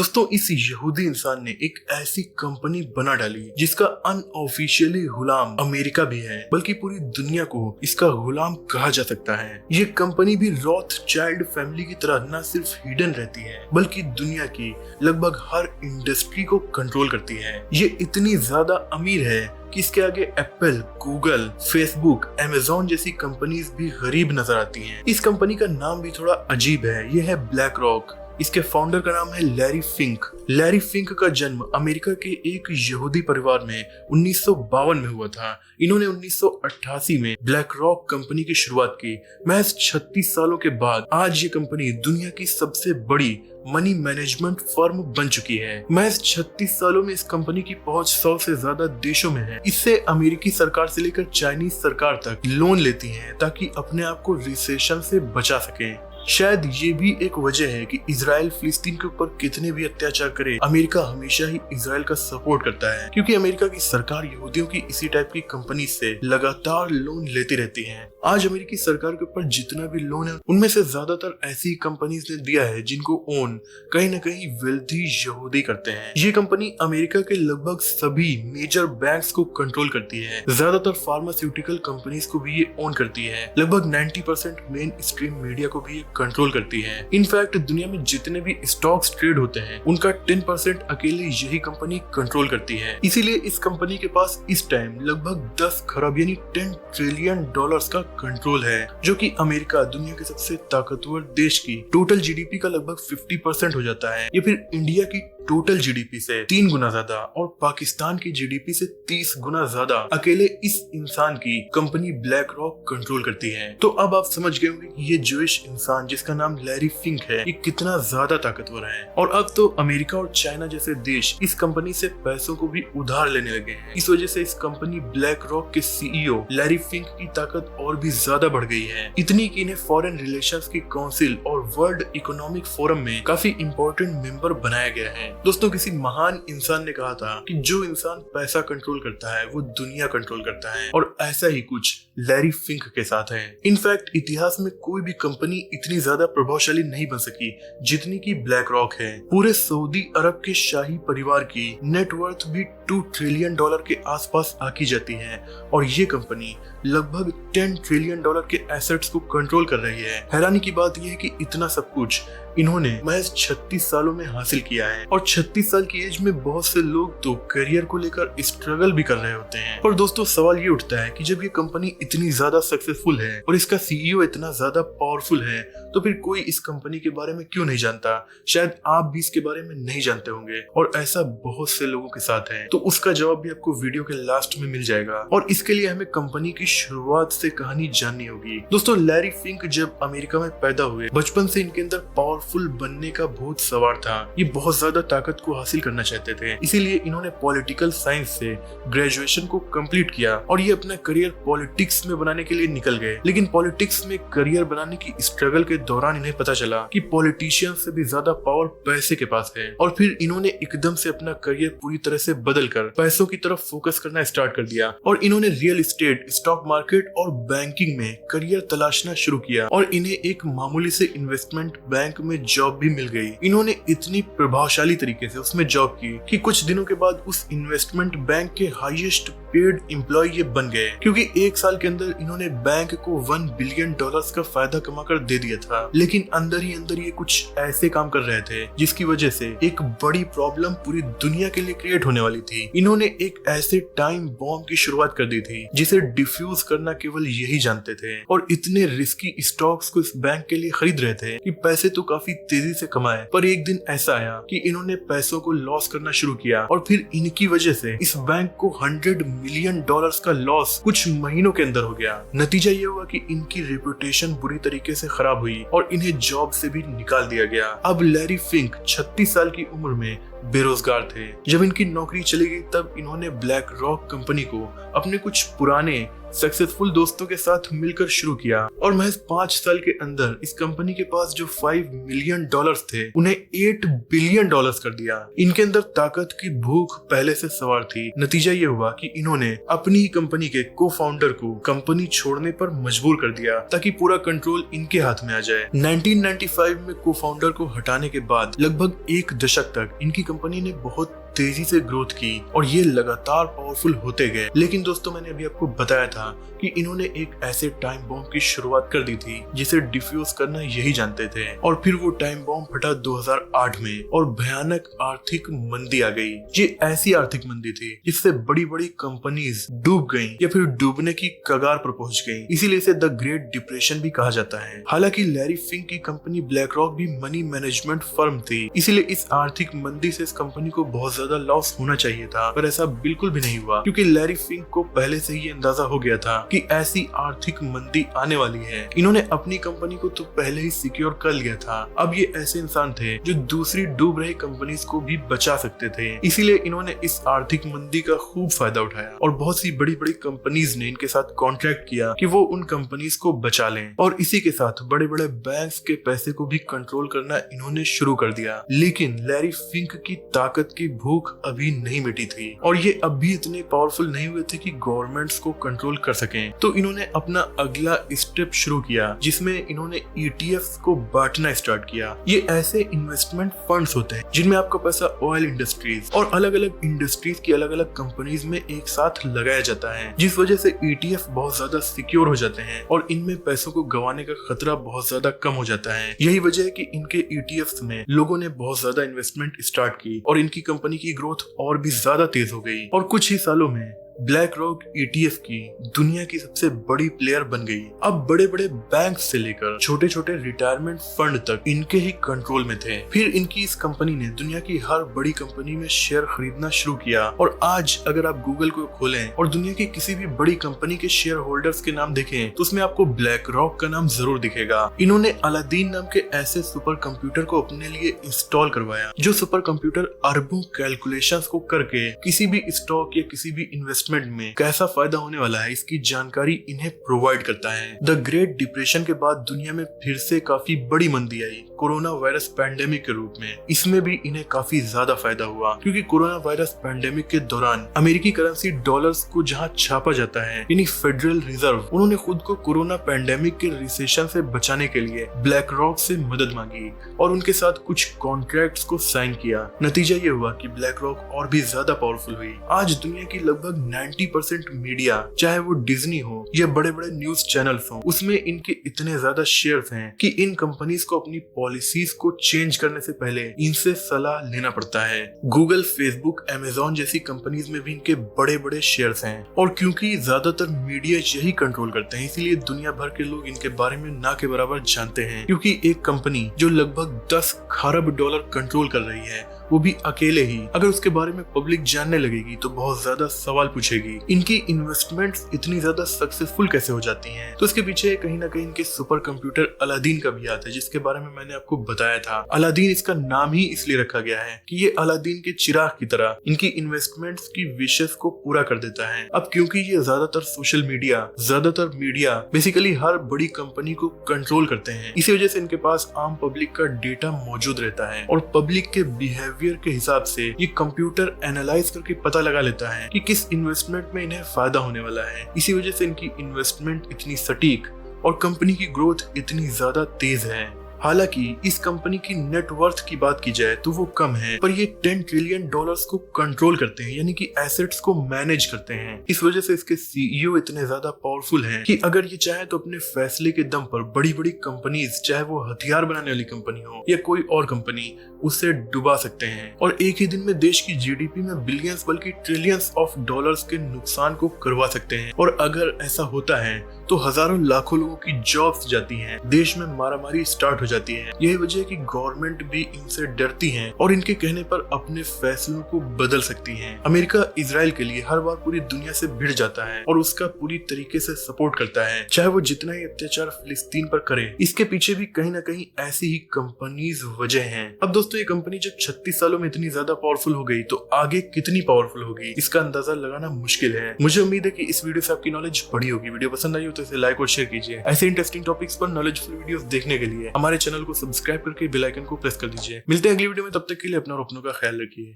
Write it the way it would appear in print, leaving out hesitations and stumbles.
दोस्तों, इस यहूदी इंसान ने एक ऐसी कंपनी बना डाली जिसका अनऑफिशियली गुलाम अमेरिका भी है, बल्कि पूरी दुनिया को इसका गुलाम कहा जा सकता है। ये कंपनी भी रॉथस्चाइल्ड फैमिली की तरह न सिर्फ हिडन रहती है, बल्कि दुनिया की लगभग हर इंडस्ट्री को कंट्रोल करती है। ये इतनी ज्यादा अमीर है कि इसके आगे एप्पल, गूगल, फेसबुक, अमेज़न जैसी कंपनीज भी गरीब नजर आती हैं। इस कंपनी का नाम भी थोड़ा अजीब है, यह है ब्लैक रॉक। इसके फाउंडर का नाम है लैरी फिंक। लैरी फिंक का जन्म अमेरिका के एक यहूदी परिवार में 1952 में हुआ था। इन्होंने 1988 में ब्लैक रॉक कंपनी की शुरुआत की। महज 36 सालों के बाद आज ये कंपनी दुनिया की सबसे बड़ी मनी मैनेजमेंट फर्म बन चुकी है। महज 36 सालों में इस कंपनी की पहुंच 100 से ज्यादा देशों में है। इससे अमेरिकी सरकार से लेकर चाइनीज सरकार तक लोन लेती है ताकि अपने आप को रिसेशन से बचा सके। शायद ये भी एक वजह है कि इजराइल फिलिस्तीन के ऊपर कितने भी अत्याचार करे, अमेरिका हमेशा ही इजराइल का सपोर्ट करता है, क्योंकि अमेरिका की सरकार यहूदियों की इसी टाइप की कंपनी से लगातार लोन लेती रहती है। आज अमेरिकी सरकार के ऊपर जितना भी लोन है उनमें से ज्यादातर ऐसी कंपनीज ने दिया है जिनको ओन कहीं न कहीं वेल्थी यहूदी करते हैं। ये कंपनी अमेरिका के लगभग सभी मेजर बैंक्स को कंट्रोल करती है। ज्यादातर फार्मास्यूटिकल कंपनीज को भी ये ओन करती है। लगभग 90% मेन स्ट्रीम मीडिया को भी कंट्रोल करती है। इनफैक्ट दुनिया में जितने भी स्टॉक्स ट्रेड होते हैं उनका 10% अकेले यही कंपनी कंट्रोल करती है। इसीलिए इस कंपनी के पास इस टाइम लगभग 10 खरब यानी 10 ट्रिलियन डॉलर्स का कंट्रोल है, जो कि अमेरिका दुनिया के सबसे ताकतवर देश की टोटल जीडीपी का लगभग 50% हो जाता है। या फिर इंडिया की टोटल जीडीपी से 3 गुना ज्यादा और पाकिस्तान की जीडीपी से 30 गुना ज्यादा अकेले इस इंसान की कंपनी ब्लैक रॉक कंट्रोल करती है। तो अब आप समझ गए होंगे कि ये जूइश इंसान जिसका नाम लैरी फिंक है ये कितना ज्यादा ताकतवर है। और अब तो अमेरिका और चाइना जैसे देश इस कंपनी से पैसों को भी उधार लेने लगे हैं। इस वजह से इस कंपनी ब्लैक रॉक के सीईओ लैरी फिंक की ताकत और भी ज्यादा बढ़ गई है। इतनी कि इन्हें फॉरेन रिलेशंस की काउंसिल और वर्ल्ड इकोनॉमिक फोरम में काफी इंपॉर्टेंट मेंबर बनाया गया है। दोस्तों, किसी महान इंसान ने कहा था कि जो इंसान पैसा कंट्रोल करता है वो दुनिया कंट्रोल करता है, और ऐसा ही कुछ लैरी फिंक के साथ है। इनफैक्ट इतिहास में कोई भी कंपनी इतनी ज्यादा प्रभावशाली नहीं बन सकी जितनी की ब्लैक रॉक है। पूरे सऊदी अरब के शाही परिवार की नेटवर्थ भी 2 ट्रिलियन डॉलर के आसपास आकी जाती है, और ये कंपनी लगभग 10 ट्रिलियन डॉलर के एसेट्स को कंट्रोल कर रही है। हैरानी की बात यह है कि इतना सब कुछ इन्होंने महज 36 सालों में हासिल किया है, और 36 साल की एज में बहुत से लोग तो करियर को लेकर स्ट्रगल भी कर रहे होते हैं। और दोस्तों, सवाल ये उठता है कि जब ये कंपनी इतनी ज्यादा सक्सेसफुल है और इसका सीईओ इतना ज्यादा पावरफुल है, तो फिर कोई इस कंपनी के बारे में क्यों नहीं जानता? शायद आप भी इसके बारे में नहीं जानते होंगे, और ऐसा बहुत से लोगों के साथ है। तो उसका जवाब भी आपको वीडियो के लास्ट में मिल जाएगा, और इसके लिए हमें कंपनी की शुरुआत से कहानी जाननी होगी। दोस्तों, लैरी फिंक जब अमेरिका में पैदा हुए, बचपन से इनके अंदर पावरफुल बनने का बहुत सवार था। ये बहुत ज्यादा ताकत को हासिल करना चाहते थे, इसीलिए इन्होंने पॉलिटिकल साइंस से ग्रेजुएशन को कंप्लीट किया और ये अपना करियर पॉलिटिक्स में बनाने के लिए निकल गए। लेकिन पॉलिटिक्स में करियर बनाने की स्ट्रगल के दौरान इन्हें पता चला कि पॉलिटिशियन से भी ज्यादा पावर पैसे के पास है, और फिर इन्होंने एकदम से अपना करियर पूरी तरह से बदलकर पैसों की तरफ फोकस करना स्टार्ट कर दिया, और इन्होंने रियल एस्टेट, स्टॉक मार्केट और बैंकिंग में करियर तलाशना शुरू किया, और इन्हें एक मामूली से इन्वेस्टमेंट बैंक में जॉब भी मिल गई। इन्होंने इतनी प्रभावशाली तरीके से उसमें जॉब की कि कुछ दिनों के बाद उस इन्वेस्टमेंट बैंक के हाईएस्ट पेड एम्प्लॉय ये बन गए, क्योंकि 1 साल के अंदर इन्होंने बैंक को $1 बिलियन का फायदा कमाकर दे दिया था। लेकिन अंदर ही अंदर ये कुछ ऐसे काम कर रहे थे जिसकी वजह से एक बड़ी प्रॉब्लम पूरी दुनिया के लिए क्रिएट होने वाली थी। इन्होंने एक ऐसे टाइम बॉम्ब की शुरुआत कर दी थी जिसे डिफ्यूज करना केवल यही जानते थे, और इतने रिस्की स्टॉक्स को इस बैंक के लिए खरीद रहे थे कि पैसे तो काफी तेजी से कमाए, पर एक दिन ऐसा आया कि इन्होंने पैसों को लॉस करना शुरू किया, और फिर इनकी वजह से इस बैंक को $100 मिलियन का लॉस कुछ महीनों के अंदर हो गया। नतीजा ये हुआ कि इनकी रेपुटेशन बुरी तरीके से खराब हुई और इन्हें जॉब से भी निकाल दिया गया। अब लैरी फिंक 36 साल की उम्र में बेरोजगार थे। जब इनकी नौकरी चली गई तब इन्होंने ब्लैक रॉक कंपनी को अपने कुछ पुराने सक्सेसफुल दोस्तों के साथ मिलकर शुरू किया और महज 5 साल के अंदर इस कंपनी के पास जो $5 मिलियन थे उन्हें $8 बिलियन कर दिया। इनके अंदर ताकत की भूख पहले से सवार थी। नतीजा ये हुआ कि इन्होंने अपनी ही कंपनी के को फाउंडर को कंपनी छोड़ने पर मजबूर कर दिया ताकि पूरा कंट्रोल इनके हाथ में आ जाए। 1995 में को फाउंडर को हटाने के बाद लगभग 1 दशक तक इनकी कंपनी ने बहुत तेजी से ग्रोथ की और ये लगातार पावरफुल होते गए। लेकिन दोस्तों, मैंने अभी आपको बताया था कि इन्होंने एक ऐसे टाइम बॉम्ब की शुरुआत कर दी थी जिसे डिफ्यूज करना यही जानते थे और फिर वो टाइम बॉम्ब फटा 2008 में और भयानक आर्थिक मंदी आ गई। ये ऐसी आर्थिक मंदी थी जिससे बड़ी बड़ी कंपनीज डूब गईं या फिर डूबने की कगार पर पहुंच गईं। इसीलिए इसे द ग्रेट डिप्रेशन भी कहा जाता है। हालांकि लैरी फिंक की कंपनी ब्लैक रॉक भी मनी मैनेजमेंट फर्म थी, इसीलिए इस आर्थिक मंदी से इस कंपनी को बहुत ज्यादा लॉस होना चाहिए था, पर ऐसा बिल्कुल भी नहीं हुआ क्योंकि लैरी फिंक को पहले से ही अंदाजा हो गया था कि ऐसी आर्थिक मंदी आने वाली है। इन्होंने अपनी कंपनी को तो पहले ही सिक्योर कर लिया था। अब ये ऐसे इंसान थे जो दूसरी डूब रही कंपनीज को भी बचा सकते थे। इसीलिए इन्होंने इस आर्थिक मंदी का खूब फायदा उठाया और बहुत सी बड़ी बड़ी कंपनीज ने इनके साथ कॉन्ट्रैक्ट किया कि वो उन कंपनीज को बचा लें और इसी के साथ बड़े बड़े बैंक्स के पैसे को भी कंट्रोल करना इन्होंने शुरू कर दिया। लेकिन लैरी फिंक की ताकत की भूख अभी नहीं मिटी थी और ये अब भी इतने पावरफुल नहीं हुए थे कि गवर्नमेंट्स को कंट्रोल कर सकें। तो इन्होंने अपना अगला स्टेप शुरू किया जिसमें इन्होंने ETFs को बांटना स्टार्ट किया। ये ऐसे इन्वेस्टमेंट फंड्स होते हैं जिनमें आपका पैसा ऑयल इंडस्ट्रीज और अलग अलग इंडस्ट्रीज की अलग अलग कंपनीज में एक साथ लगाया जाता है, जिस वजह से ETF बहुत ज्यादा सिक्योर हो जाते हैं और इनमें पैसों को गंवाने का खतरा बहुत ज्यादा कम हो जाता है। यही वजह है कि इनके ETFs में लोगों ने बहुत ज्यादा इन्वेस्टमेंट स्टार्ट की और इनकी कंपनी की ग्रोथ और भी ज्यादा तेज हो गई और कुछ ही सालों में ब्लैक रॉक ETF की दुनिया की सबसे बड़ी प्लेयर बन गई। अब बड़े बड़े बैंक से लेकर छोटे छोटे रिटायरमेंट फंड तक इनके ही कंट्रोल में थे। फिर इनकी इस कंपनी ने दुनिया की हर बड़ी कंपनी में शेयर खरीदना शुरू किया और आज अगर आप गूगल को खोलें और दुनिया की किसी भी बड़ी कंपनी के शेयर होल्डर्स के नाम देखें तो उसमें आपको ब्लैक रॉक का नाम जरूर दिखेगा। इन्होंने अलादीन नाम के ऐसे सुपर कंप्यूटर को अपने लिए इंस्टॉल करवाया जो सुपर कंप्यूटर अरबों कैलकुलेशंस को करके किसी भी स्टॉक या किसी भी इन्वेस्टमेंट में कैसा फायदा होने वाला है इसकी जानकारी इन्हें प्रोवाइड करता है। द ग्रेट डिप्रेशन के बाद दुनिया में फिर से काफी बड़ी मंदी आई कोरोना वायरस पैंडेमिक के रूप में। इसमें भी इन्हें काफी ज्यादा फायदा हुआ क्योंकि कोरोना वायरस पैंडेमिक के दौरान अमेरिकी करेंसी डॉलर्स को जहां छापा जाता है यानी फेडरल रिजर्व, उन्होंने खुद को कोरोना पैंडेमिक के रिसेशन से बचाने के लिए ब्लैक रॉक से मदद मांगी और उनके साथ कुछ कॉन्ट्रैक्ट्स को साइन किया। नतीजा ये हुआ कि ब्लैक रॉक और भी ज्यादा पावरफुल हुई। आज दुनिया की लगभग 90% मीडिया, चाहे वो डिज्नी हो या बड़े बड़े न्यूज चैनल्स हो, उसमें इनके इतने ज्यादा शेयर्स हैं कि इन कंपनीज को अपनी पॉलिसीज को चेंज करने से पहले इनसे सलाह लेना पड़ता है। गूगल, फेसबुक, अमेज़न जैसी कंपनीज में भी इनके बड़े बड़े शेयर्स हैं और क्योंकि ज्यादातर मीडिया यही कंट्रोल करते हैं इसीलिए दुनिया भर के लोग इनके बारे में ना के बराबर जानते हैं। क्योंकि एक कंपनी जो लगभग 10 खरब डॉलर कंट्रोल कर रही है वो भी अकेले ही, अगर उसके बारे में पब्लिक जानने लगेगी तो बहुत ज्यादा सवाल पूछेगी इनकी इन्वेस्टमेंट्स इतनी ज्यादा सक्सेसफुल कैसे हो जाती हैं। तो इसके पीछे कहीं ना कहीं इनके सुपर कंप्यूटर अलादीन का भी हाथ है जिसके बारे में मैंने आपको बताया था। अलादीन इसका नाम ही इसलिए रखा गया है कि ये अलादीन के चिराग की तरह इनकी इन्वेस्टमेंट्स की विशेष को पूरा कर देता है। अब क्योंकि ये ज्यादातर मीडिया बेसिकली हर बड़ी कंपनी को कंट्रोल करते हैं, इसी वजह से इनके पास आम पब्लिक का डेटा मौजूद रहता है और पब्लिक के बिहेवियर के हिसाब से ये कंप्यूटर एनालाइज करके पता लगा लेता है कि किस इन्वेस्टमेंट में इन्हें फायदा होने वाला है। इसी वजह से इनकी इन्वेस्टमेंट इतनी सटीक और कंपनी की ग्रोथ इतनी ज्यादा तेज है। हालांकि इस कंपनी की नेटवर्थ की बात की जाए तो वो कम है, पर ये $10 ट्रिलियन को कंट्रोल करते हैं यानी कि एसेट्स को मैनेज करते हैं। इस वजह से इसके CEO इतने ज्यादा पावरफुल हैं कि अगर ये चाहे तो अपने फैसले के दम पर बड़ी बड़ी कंपनीज, चाहे वो हथियार बनाने वाली कंपनी हो या कोई और कंपनी, उसे डुबा सकते हैं और एक ही दिन में देश की GDP में बिलियंस बल्कि ट्रिलियंस ऑफ डॉलर्स के नुकसान को करवा सकते हैं। और अगर ऐसा होता है तो हजारों लाखों लोगों की जॉब्स जाती हैं, देश में मारामारी स्टार्ट हो जाती है। यही वजह है कि गवर्नमेंट भी इनसे डरती है और इनके कहने पर अपने फैसलों को बदल सकती है। अमेरिका इजराइल के लिए हर बार पूरी दुनिया से भिड़ जाता है और उसका पूरी तरीके से सपोर्ट करता है, चाहे वो जितना ही अत्याचार फिलिस्तीन पर करे। इसके पीछे भी कहीं ना कहीं ऐसी ही कंपनीज वजह हैं। अब दोस्तों ये कंपनी जब 36 सालों में इतनी ज्यादा पावरफुल हो गई तो आगे कितनी पावरफुल होगी इसका अंदाजा लगाना मुश्किल है। मुझे उम्मीद है कि इस वीडियो से आपकी नॉलेज बढ़ी होगी। वीडियो पसंद आई हो तो इसे लाइक और शेयर कीजिए। ऐसे इंटरेस्टिंग टॉपिक्स पर नॉलेजफुल वीडियोस देखने के लिए हमारे चैनल को सब्सक्राइब करके बेल आइकन को प्रेस कर दीजिए। मिलते हैं अगली वीडियो में, तब तक के लिए अपना और अपनों का ख्याल रखिए।